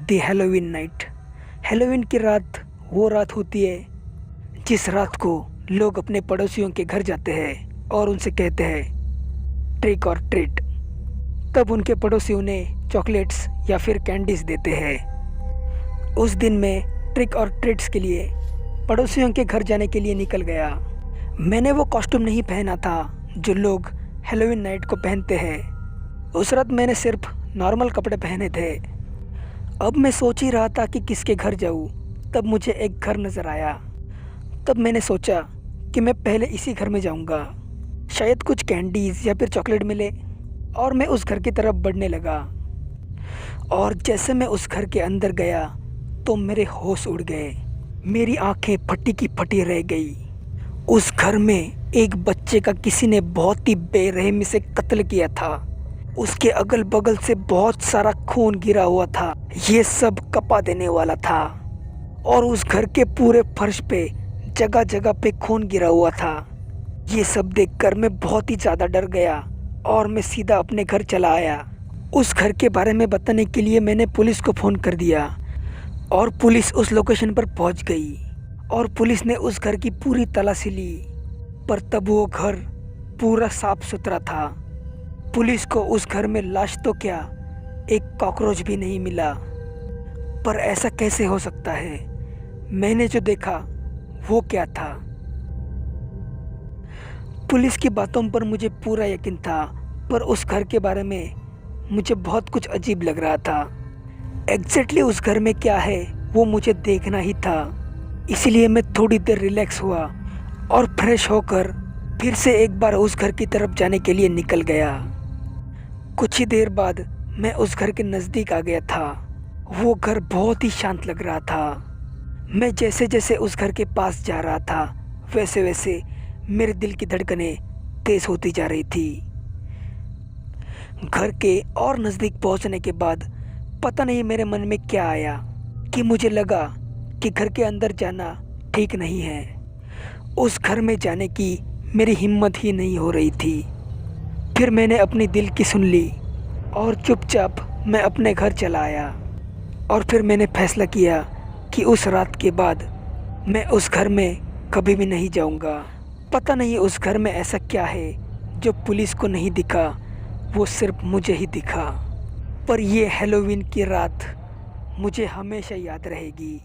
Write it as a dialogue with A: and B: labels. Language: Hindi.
A: दी हैलोवीन नाइट। हैलोवीन की रात वो रात होती है जिस रात को लोग अपने पड़ोसियों के घर जाते हैं और उनसे कहते हैं ट्रिक और ट्रीट। तब उनके पड़ोसी उन्हें चॉकलेट्स या फिर कैंडीज देते हैं। उस दिन मैं ट्रिक और ट्रीट्स के लिए पड़ोसियों के घर जाने के लिए निकल गया। मैंने वो कॉस्ट्यूम नहीं पहना था जो लोग हैलोवीन नाइट को पहनते हैं। उस रात मैंने सिर्फ नॉर्मल कपड़े पहने थे। अब मैं सोच ही रहा था कि किसके घर जाऊँ, तब मुझे एक घर नज़र आया। तब मैंने सोचा कि मैं पहले इसी घर में जाऊंगा, शायद कुछ कैंडीज़ या फिर चॉकलेट मिले। और मैं उस घर की तरफ बढ़ने लगा और जैसे मैं उस घर के अंदर गया तो मेरे होश उड़ गए। मेरी आंखें फटी की फटी रह गई। उस घर में एक बच्चे का किसी ने बहुत ही बेरहमी से कत्ल किया था। उसके अगल बगल से बहुत सारा खून गिरा हुआ था। ये सब कपा देने वाला था। और उस घर के पूरे फर्श पे जगह जगह पे खून गिरा हुआ था। ये सब देखकर मैं बहुत ही ज़्यादा डर गया और मैं सीधा अपने घर चला आया। उस घर के बारे में बताने के लिए मैंने पुलिस को फ़ोन कर दिया और पुलिस उस लोकेशन पर पहुंच गई और पुलिस ने उस घर की पूरी तलाशी ली। पर तब वो घर पूरा साफ सुथरा था। पुलिस को उस घर में लाश तो क्या, एक कॉकरोच भी नहीं मिला। पर ऐसा कैसे हो सकता है? मैंने जो देखा वो क्या था? पुलिस की बातों पर मुझे पूरा यकीन था, पर उस घर के बारे में मुझे बहुत कुछ अजीब लग रहा था। एग्जैक्टली उस घर में क्या है वो मुझे देखना ही था। इसलिए मैं थोड़ी देर रिलैक्स हुआ और फ्रेश होकर फिर से एक बार उस घर की तरफ जाने के लिए निकल गया। कुछ ही देर बाद मैं उस घर के नज़दीक आ गया था। वो घर बहुत ही शांत लग रहा था। मैं जैसे जैसे उस घर के पास जा रहा था वैसे वैसे मेरे दिल की धड़कनें तेज़ होती जा रही थी। घर के और नज़दीक पहुंचने के बाद पता नहीं मेरे मन में क्या आया कि मुझे लगा कि घर के अंदर जाना ठीक नहीं है। उस घर में जाने की मेरी हिम्मत ही नहीं हो रही थी। फिर मैंने अपनी दिल की सुन ली और चुपचाप मैं अपने घर चला आया। और फिर मैंने फैसला किया कि उस रात के बाद मैं उस घर में कभी भी नहीं जाऊंगा। पता नहीं उस घर में ऐसा क्या है जो पुलिस को नहीं दिखा, वो सिर्फ मुझे ही दिखा। पर ये हैलोवीन की रात मुझे हमेशा याद रहेगी।